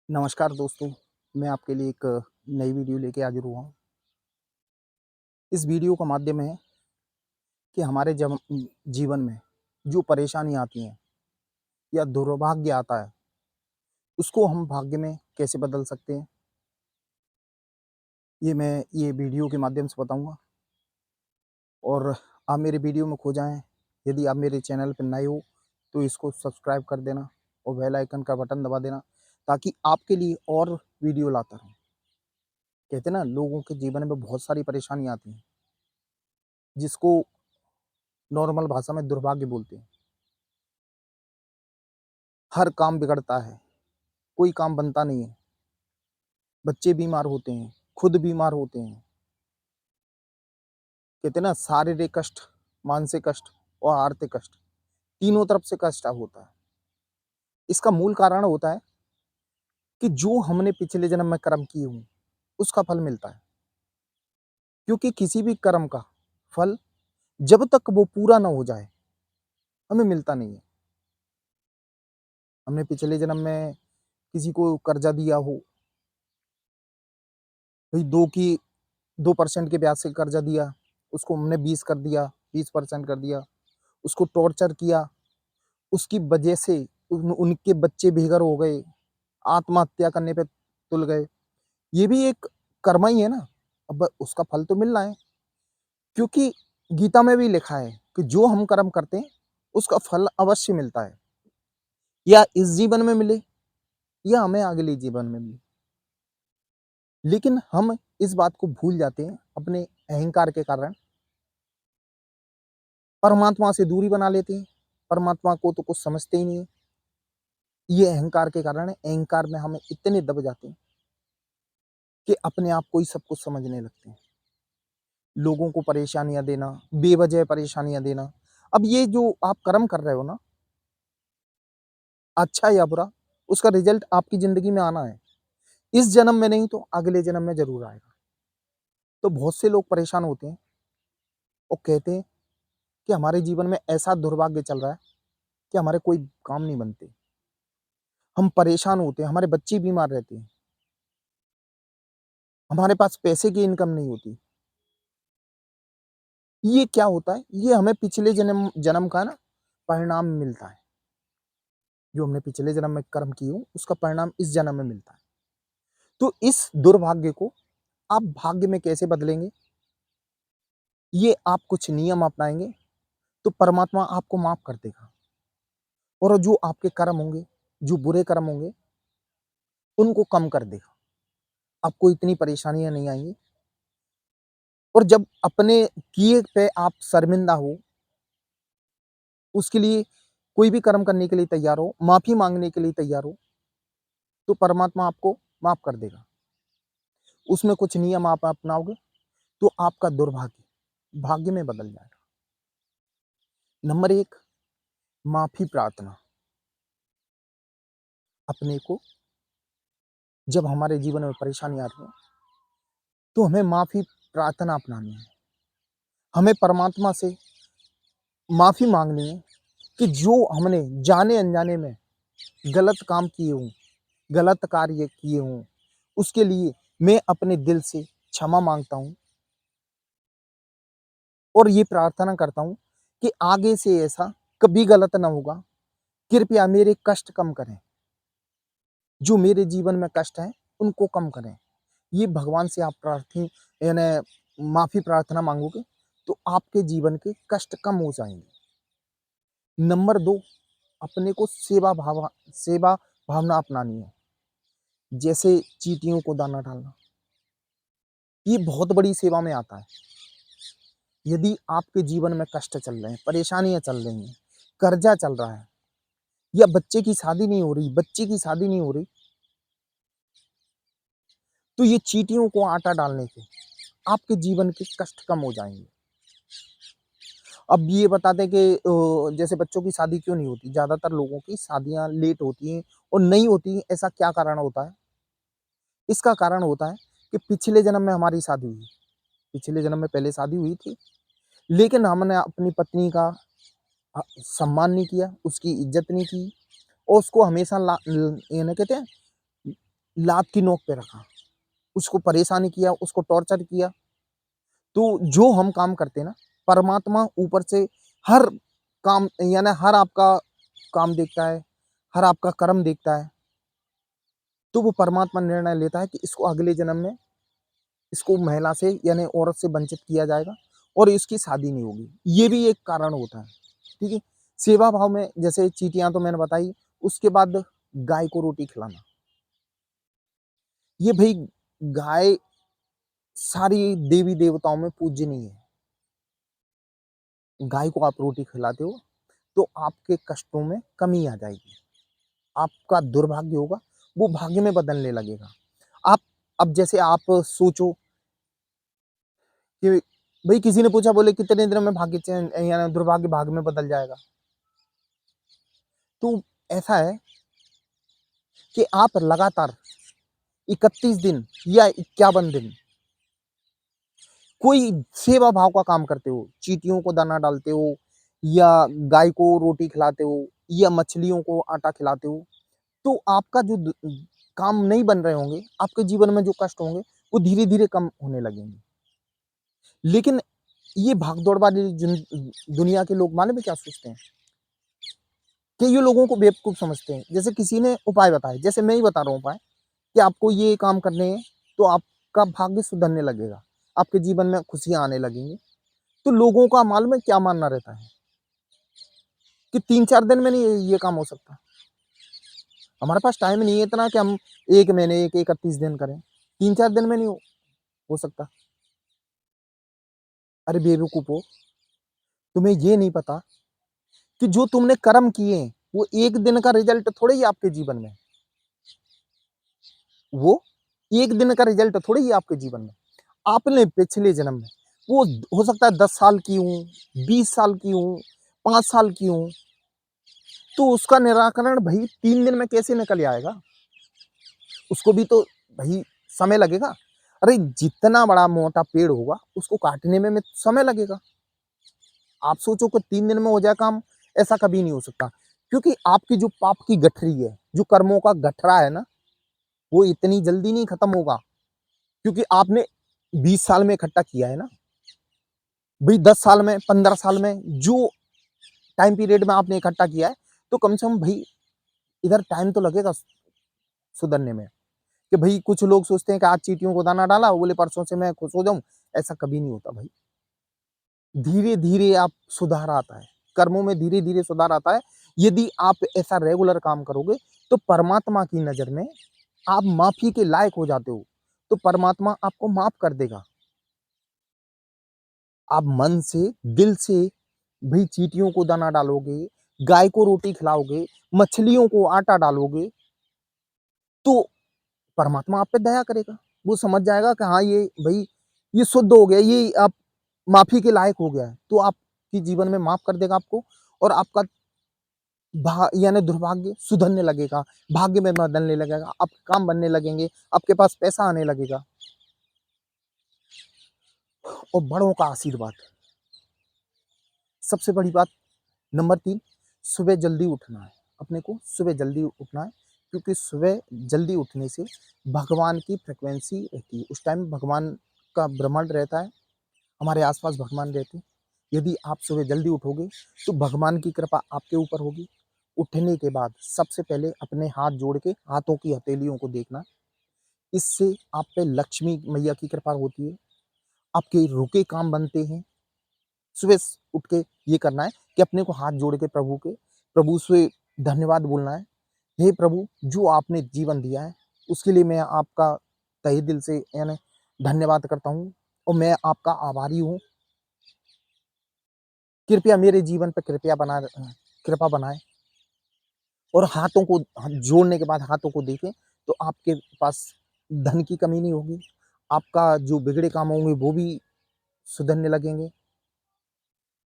नमस्कार दोस्तों, मैं आपके लिए एक नई वीडियो लेके हाज़िर हुआ हूँ। इस वीडियो का माध्यम है कि हमारे जीवन में जो परेशानी आती हैं या दुर्भाग्य आता है, उसको हम भाग्य में कैसे बदल सकते हैं, ये वीडियो के माध्यम से बताऊँगा। और आप मेरे वीडियो में खो जाएँ, यदि आप मेरे चैनल पर नए हो, तो इसको सब्सक्राइब कर देना और बेल आइकन का बटन दबा देना, ताकि आपके लिए और वीडियो लाता रहूँ। कहते हैं ना, लोगों के जीवन में बहुत सारी परेशानी आती हैं, जिसको नॉर्मल भाषा में दुर्भाग्य बोलते हैं। हर काम बिगड़ता है, कोई काम बनता नहीं है। बच्चे बीमार होते हैं, खुद बीमार होते हैं। कहते हैं ना, शारीरिक कष्ट, मानसिक कष्ट और आर्थिक कष्ट, तीनों तरफ से कष्ट होता है। इसका मूल कारण होता है कि जो हमने पिछले जन्म में कर्म किए हों, उसका फल मिलता है। क्योंकि किसी भी कर्म का फल जब तक वो पूरा ना हो जाए, हमें मिलता नहीं है। हमने पिछले जन्म में किसी को कर्जा दिया हो, भई 2% के ब्याज से कर्जा दिया, उसको हमने 20 कर दिया, 20% कर दिया, उसको टॉर्चर किया, उसकी वजह से उनके बच्चे बेघर हो गए, आत्महत्या करने पे तुल गए। ये भी एक कर्म ही है ना, अब उसका फल तो मिलना है, क्योंकि गीता में भी लिखा है कि जो हम कर्म करते हैं, उसका फल अवश्य मिलता है, या इस जीवन में मिले या हमें अगले जीवन में मिले। लेकिन हम इस बात को भूल जाते हैं अपने अहंकार के कारण, परमात्मा से दूरी बना लेते हैं, परमात्मा को तो कुछ समझते ही नहीं है। ये अहंकार के कारण है, अहंकार में हम इतने दब जाते हैं कि अपने आप को ही सब कुछ समझने लगते हैं। लोगों को परेशानियाँ देना, बेवजह परेशानियाँ देना। अब ये जो आप कर्म कर रहे हो ना, अच्छा या बुरा, उसका रिज़ल्ट आपकी ज़िंदगी में आना है। इस जन्म में नहीं तो अगले जन्म में ज़रूर आएगा। तो बहुत से लोग परेशान होते हैं और कहते हैं कि हमारे जीवन में ऐसा दुर्भाग्य चल रहा है कि हमारे कोई काम नहीं बनते। हम परेशान होते हैं, हमारे बच्चे बीमार रहते हैं, हमारे पास पैसे की इनकम नहीं होती। ये क्या होता है? ये हमें पिछले जन्म जन्म का ना परिणाम मिलता है। जो हमने पिछले जन्म में कर्म किए हो, उसका परिणाम इस जन्म में मिलता है। तो इस दुर्भाग्य को आप भाग्य में कैसे बदलेंगे? ये आप कुछ नियम अपनाएँगे, तो परमात्मा आपको माफ़ कर देगा, और जो आपके कर्म होंगे, जो बुरे कर्म होंगे, उनको कम कर देगा। आपको इतनी परेशानियाँ नहीं आएँगी, और जब अपने किए पे आप शर्मिंदा हो, उसके लिए कोई भी कर्म करने के लिए तैयार हो, माफ़ी माँगने के लिए तैयार हो, तो परमात्मा आपको माफ़ कर देगा। उसमें कुछ नियम आप अपनाओगे, तो आपका दुर्भाग्य भाग्य में बदल जाएगा। नंबर 1, माफ़ी प्रार्थना। अपने को जब हमारे जीवन में परेशानी आ रही है, तो हमें माफ़ी प्रार्थना अपनानी है। हमें परमात्मा से माफ़ी माँगनी है कि जो हमने जाने-अनजाने में गलत काम किए हों, गलत कार्य किए हों, उसके लिए मैं अपने दिल से क्षमा माँगता हूँ, और ये प्रार्थना करता हूँ कि आगे से ऐसा कभी गलत ना होगा। कृपया मेरे कष्ट कम करें। जो मेरे जीवन में कष्ट हैं, उनको कम करें। ये भगवान से आप यानी माफ़ी प्रार्थना माँगोगे, तो आपके जीवन के कष्ट कम हो जाएँगे। नंबर 2, अपने को सेवा भावना अपनानी है। जैसे चींटियों को दाना डालना, ये बहुत बड़ी सेवा में आता है। यदि आपके जीवन में कष्ट चल रहे हैं, परेशानियाँ चल रही हैं, कर्जा चल रहा है, या बच्चे की शादी नहीं हो रही, बच्चे की शादी नहीं हो रही, तो ये चींटियों को आटा डालने से आपके जीवन के कष्ट कम हो जाएँगे। अब ये बता दें कि जैसे बच्चों की शादी क्यों नहीं होती? ज़्यादातर लोगों की शादियाँ लेट होती हैं और नहीं होती, ऐसा क्या कारण होता है? इसका कारण होता है कि पिछले जन्म में हमारी शादी हुई, पिछले जन्म में पहले शादी हुई थी, लेकिन हमने अपनी पत्नी का सम्मान नहीं किया, उसकी इज़्ज़त नहीं की, और उसको हमेशा ये ना कहते हैं, लात की नोक पे रखा, उसको परेशान किया, उसको टॉर्चर किया। तो जो हम काम करते हैं ना, परमात्मा ऊपर से हर काम यानी हर आपका काम देखता है, हर आपका कर्म देखता है। तो वो परमात्मा निर्णय लेता है कि इसको अगले जन्म में इसको महिला से यानी औरत से वंचित किया जाएगा और इसकी शादी नहीं होगी। ये भी एक कारण होता है, ठीक है? सेवा भाव में जैसे चींटियाँ तो मैंने बताई, उसके बाद गाय को रोटी खिलाना। ये भई गाय सारी देवी-देवताओं में पूजनीय है। गाय को आप रोटी खिलाते हो, तो आपके कष्टों में कमी आ जाएगी। आपका दुर्भाग्य होगा, वो भाग्य में बदलने लगेगा। आप अब जैसे आप सोचो कि भई किसी ने पूछा बोले कितने दिनों में भाग्य चेंज यानी दुर्भाग्य भाग्य में बदल जाएगा? तो ऐसा है कि आप लगातार 31 दिन या 51 दिन कोई सेवा भाव का काम करते हो, चींटियों को दाना डालते हो या गाय को रोटी खिलाते हो या मछलियों को आटा खिलाते हो, तो आपका जो काम नहीं बन रहे होंगे, आपके जीवन में जो कष्ट होंगे, वो धीरे-धीरे कम होने लगेंगे। लेकिन ये भाग-दौड़ वाली दुनिया के लोग मालूम है क्या सोचते हैं? कि ये लोगों को बेवकूफ़ समझते हैं। जैसे किसी ने उपाय बताए, जैसे मैं ही बता रहा हूँ उपाय कि आपको ये काम करने हैं, तो आपका भाग्य सुधरने लगेगा, आपके जीवन में खुशियाँ आने लगेंगी। तो लोगों का मालूम है क्या मानना रहता है कि 3-4 दिन में नहीं ये काम हो सकता। हमारे पास टाइम नहीं है इतना कि हम 1 महीने, 31 दिन करें। 3-4 दिन में नहीं हो सकता। अरे बेवकूफ़ों! तुम्हें ये नहीं पता कि जो तुमने कर्म किए हैं, वो 1 दिन का रिज़ल्ट थोड़े ही आपके जीवन में। वो 1 दिन का रिज़ल्ट थोड़े ही आपके जीवन में। आपने पिछले जन्म में वो हो सकता है 10 साल की हूँ, 20 साल की हूँ, 5 साल की हूँ, तो उसका निराकरण भई 3 दिन में कैसे निकल आएगा? उसको भी तो भई समय लगेगा। अरे जितना बड़ा मोटा पेड़ होगा, उसको काटने में समय लगेगा। आप सोचो कि 3 दिन में हो जाए काम, ऐसा कभी नहीं हो सकता। क्योंकि आपकी जो पाप की गठरी है, जो कर्मों का गठरा है ना, वो इतनी जल्दी नहीं खत्म होगा। क्योंकि आपने 20 साल में इकट्ठा किया है ना, भई 10 साल में, 15 साल में जो टाइम पीरियड में आपने इकट्ठा किया है, तो कम से कम भई इधर टाइम तो लगेगा सुधरने में। कि भई कुछ लोग सोचते हैं कि आज चींटियों को दाना डाला, बोले परसों से मैं खुश हो जाऊँ, ऐसा कभी नहीं होता भाई। धीरे-धीरे आप सुधार आता है, कर्मों में धीरे-धीरे सुधार आता है। यदि आप ऐसा रेगुलर काम करोगे, तो परमात्मा की नज़र में आप माफ़ी के लायक हो जाते हो, तो परमात्मा आपको माफ़ कर देगा। आप मन से, दिल से भई चींटियों को दाना डालोगे, गाय को रोटी खिलाओगे, मछलियों को आटा डालोगे, तो परमात्मा आप पे दया करेगा। वो समझ जाएगा कि हाँ, ये भई ये शुद्ध हो गया, ये अब माफ़ी के लायक हो गया है, तो आपके जीवन में माफ़ कर देगा आपको और आपका यानी दुर्भाग्य सुधरने लगेगा, भाग्य में बदलने लगेगा, आपके काम बनने लगेंगे, आपके पास पैसा आने लगेगा और बड़ों का आशीर्वाद। सबसे बड़ी बात नंबर 3 सुबह जल्दी उठना है। अपने को सुबह जल्दी उठना है क्योंकि सुबह जल्दी उठने से भगवान की फ्रीक्वेंसी रहती है। उस टाइम भगवान का ब्रह्मांड रहता है, हमारे आस-पास भगवान रहते हैं। यदि आप सुबह जल्दी उठोगे, तो भगवान की कृपा आपके ऊपर होगी। उठने के बाद सबसे पहले अपने हाथ जोड़ के हाथों की हथेलियों को देखना, इससे आप पे लक्ष्मी मैया की कृपा होती है, आपके रुके काम बनते हैं। सुबह उठ के ये करना है कि अपने को हाथ जोड़ के प्रभु से धन्यवाद बोलना है। हे प्रभु, जो आपने जीवन दिया है, उसके लिए मैं आपका तहे दिल से यानी धन्यवाद करता हूँ और मैं आपका आभारी हूँ। कृपया मेरे जीवन पे कृपा बनाएँ और हाथों को जोड़ने के बाद हाथों को देखें, तो आपके पास धन की कमी नहीं होगी। आपका जो बिगड़े काम होंगे, वो भी सुधरने लगेंगे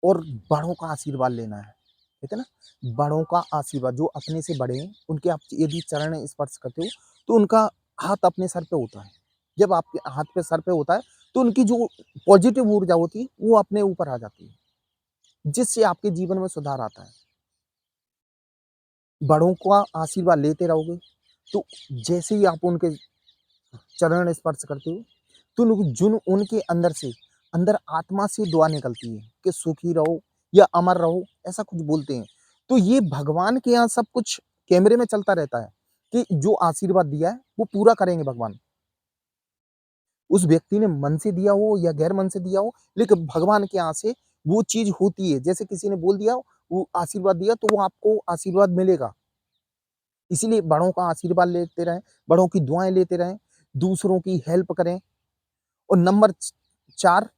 और बड़ों का आशीर्वाद लेना है। कहते हैं ना, बड़ों का आशीर्वाद जो अपने से बड़े हैं, उनके आप यदि चरण स्पर्श करते हो, तो उनका हाथ अपने सर पे होता है। जब आपके हाथ पे सर पे होता है, तो उनकी जो पॉज़िटिव ऊर्जा होती है, वो अपने ऊपर आ जाती है, जिससे आपके जीवन में सुधार आता है। बड़ों का आशीर्वाद लेते रहोगे, तो जैसे ही आप उनके चरण स्पर्श करते हो, तो जुन उनके अंदर से, अंदर आत्मा से दुआ निकलती है कि सुखी रहो या अमर रहो, ऐसा कुछ बोलते हैं। तो ये भगवान के यहाँ सब कुछ कैमरे में चलता रहता है कि जो आशीर्वाद दिया है, वो पूरा करेंगे भगवान। उस व्यक्ति ने मन से दिया हो या गैर मन से दिया हो, लेकिन भगवान के यहाँ से वो चीज़ होती है। जैसे किसी ने बोल दिया, वो आशीर्वाद दिया, तो वो आपको आशीर्वाद मिलेगा। इसीलिए बड़ों का आशीर्वाद लेते रहें, बड़ों की दुआएँ लेते रहें, दूसरों की हेल्प करें। और नंबर 4,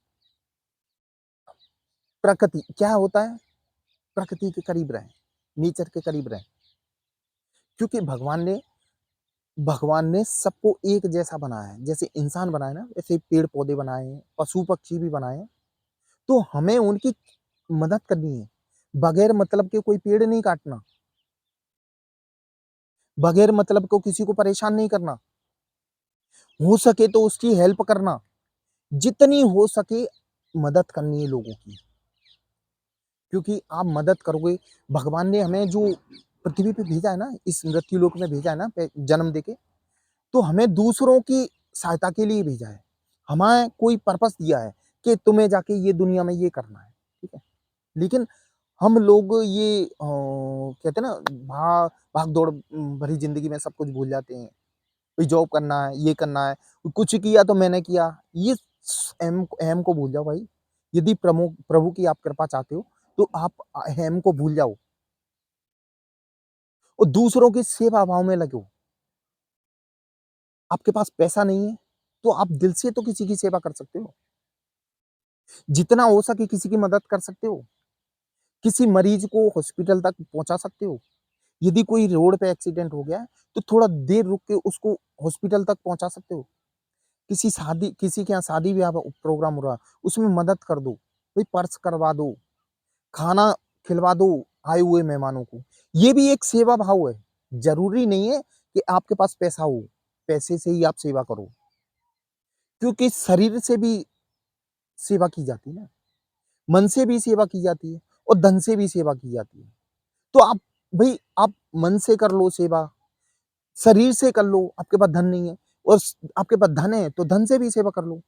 प्रकृति क्या होता है? प्रकृति के करीब रहें, नेचर के करीब रहें। क्योंकि भगवान ने सबको एक जैसा बनाया है। जैसे इंसान बनाए ना, वैसे पेड़-पौधे बनाए हैं, पशु-पक्षी भी बनाए हैं। तो हमें उनकी मदद करनी है। बगैर मतलब के कोई पेड़ नहीं काटना, बगैर मतलब को किसी को परेशान नहीं करना। हो सके तो उसकी हेल्प करना, जितनी हो सके मदद करनी है लोगों की। क्योंकि आप मदद करोगे, भगवान ने हमें जो पृथ्वी पे भेजा है ना, इस मृत्युलोक में भेजा है ना, जन्म देके, तो हमें दूसरों की सहायता के लिए भेजा है। हमें कोई पर्पस दिया है कि तुम्हें जाके ये दुनिया में ये करना है, ठीक है? लेकिन हम लोग ये कहते हैं ना, भाग-दौड़ भरी ज़िंदगी में सब कुछ भूल जाते हैं। कोई जॉब करना है, ये करना है, कुछ किया तो मैंने किया, ये अहम अहम को भूल जाओ भाई। यदि प्रभु की आप कृपा चाहते हो, तो आप अहम को भूल जाओ और दूसरों की सेवा भाव में लगो। आपके पास पैसा नहीं है, तो आप दिल से तो किसी की सेवा कर सकते हो। जितना हो सके किसी की मदद कर सकते हो। किसी मरीज को हॉस्पिटल तक पहुँचा सकते हो। यदि कोई रोड पे एक्सीडेंट हो गया है, तो थोड़ा देर रुक के उसको हॉस्पिटल तक पहुँचा सकते हो। किसी के यहाँ शादी-ब्याह प्रोग्राम हो रहा है, उसमें मदद कर दो। कोई पर्स करवा दो, खाना खिलवा दो आए हुए मेहमानों को। ये भी एक सेवा भाव है। ज़रूरी नहीं है कि आपके पास पैसा हो, पैसे से ही आप सेवा करो। क्योंकि शरीर से भी सेवा की जाती है ना, मन से भी सेवा की जाती है और धन से भी सेवा की जाती है। तो आप मन से कर लो सेवा, शरीर से कर लो, आपके पास धन नहीं है और आपके पास धन है तो धन से भी सेवा कर लो।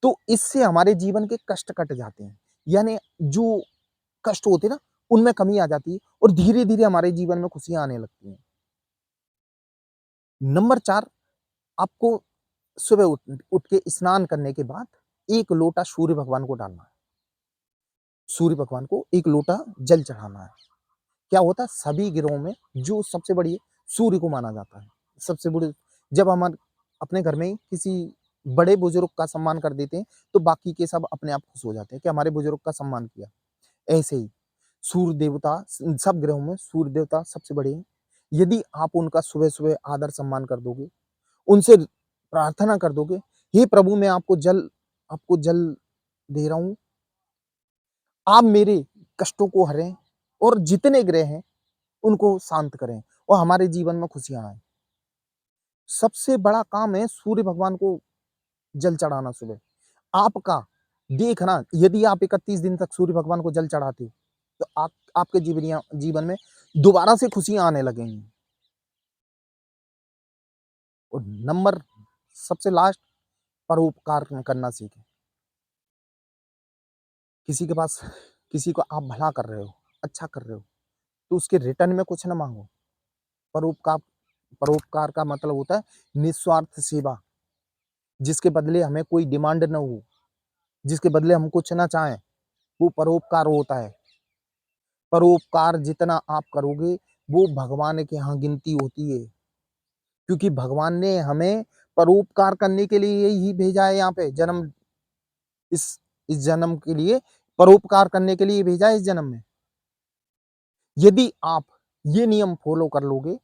तो इससे हमारे जीवन के कष्ट कट जाते हैं। यानी जो कष्ट होते हैं ना, उनमें कमी आ जाती है और धीरे-धीरे हमारे जीवन में खुशियाँ आने लगती हैं। नंबर 4, आपको सुबह उठ उठ के स्नान करने के बाद 1 लोटा सूर्य भगवान को डालना है। सूर्य भगवान को 1 लोटा जल चढ़ाना है। क्या होता है, सभी ग्रहों में जो सबसे बड़ी सूर्य को माना जाता है। सबसे बड़ी, जब हम अपने घर में किसी बड़े बुजुर्ग का सम्मान कर देते हैं, तो बाकी के सब अपने आप खुश हो जाते हैं कि हमारे बुजुर्ग का सम्मान किया। ऐसे ही सूर्य देवता, सब ग्रहों में सूर्य देवता सबसे बड़े हैं। यदि आप उनका सुबह-सुबह आदर सम्मान कर दोगे, उनसे प्रार्थना कर दोगे, हे प्रभु मैं आपको जल दे रहा हूँ, आप मेरे कष्टों को हरें और जितने ग्रह हैं उनको शांत करें और हमारे जीवन में खुशियाँ आएँ। सबसे बड़ा काम है सूर्य भगवान को जल चढ़ाना सुबह। आपका देखना, यदि आप 31 दिन तक सूर्य भगवान को जल चढ़ाते हो, तो आपके जीवन में दोबारा से खुशियाँ आने लगेंगी। और नंबर सबसे लास्ट, परोपकार करना सीखें। किसी के पास किसी को आप भला कर रहे हो, अच्छा कर रहे हो, तो उसके रिटर्न में कुछ ना माँगो। परोपकार परोपकार का मतलब होता है निस्वार्थ सेवा, जिसके बदले हमें कोई डिमांड ना हो, जिसके बदले हम कुछ ना चाहें, वो परोपकार होता है। परोपकार जितना आप करोगे, वो भगवान के यहाँ गिनती होती है। क्योंकि भगवान ने हमें परोपकार करने के लिए ही भेजा है यहाँ पे इस इस जन्म के लिए, परोपकार करने के लिए भेजा है इस जन्म में। यदि आप ये नियम फ़ॉलो कर लोगे,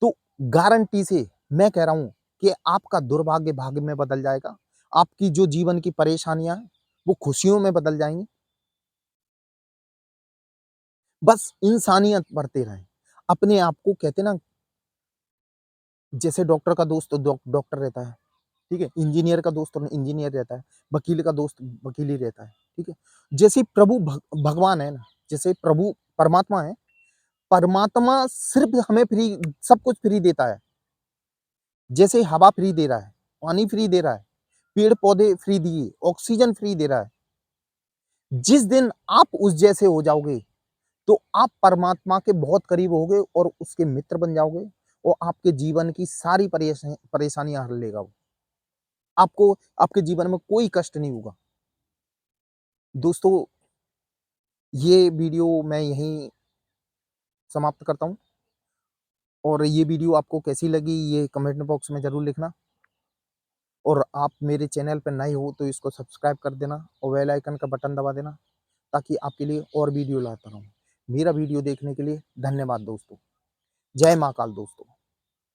तो गारंटी से मैं कह रहा हूँ कि आपका दुर्भाग्य भाग्य में बदल जाएगा। आपकी जो जीवन की परेशानियाँ हैं, वो खुशियों में बदल जाएँगी। बस इंसानियत बरते रहें। अपने आप को कहते हैं ना, जैसे डॉक्टर का दोस्त तो डॉक्टर रहता है, ठीक है? इंजीनियर का दोस्त तो इंजीनियर रहता है, वकील का दोस्त वकील ही रहता है, ठीक है? जैसे प्रभु भगवान है ना, जैसे प्रभु परमात्मा है, परमात्मा सिर्फ़ हमें सब कुछ फ्री देता है। जैसे हवा फ्री दे रहा है, पानी फ्री दे रहा है, पेड़-पौधे फ्री दिए, ऑक्सीजन फ्री दे रहा है। जिस दिन आप उस जैसे हो जाओगे, तो आप परमात्मा के बहुत करीब होगे और उसके मित्र बन जाओगे और आपके जीवन की सारी परेशानियाँ हर लेगा वो। आपको आपके जीवन में कोई कष्ट नहीं होगा। दोस्तों, ये वीडियो मैं यहीं समाप्त करता हूँ और ये वीडियो आपको कैसी लगी ये कमेंट बॉक्स में ज़रूर लिखना और आप मेरे चैनल पे नए हो तो इसको सब्सक्राइब कर देना और बेल आइकन का बटन दबा देना ताकि आपके लिए और वीडियो लाता रहूँ। मेरा वीडियो देखने के लिए धन्यवाद दोस्तों। जय महाकाल दोस्तों।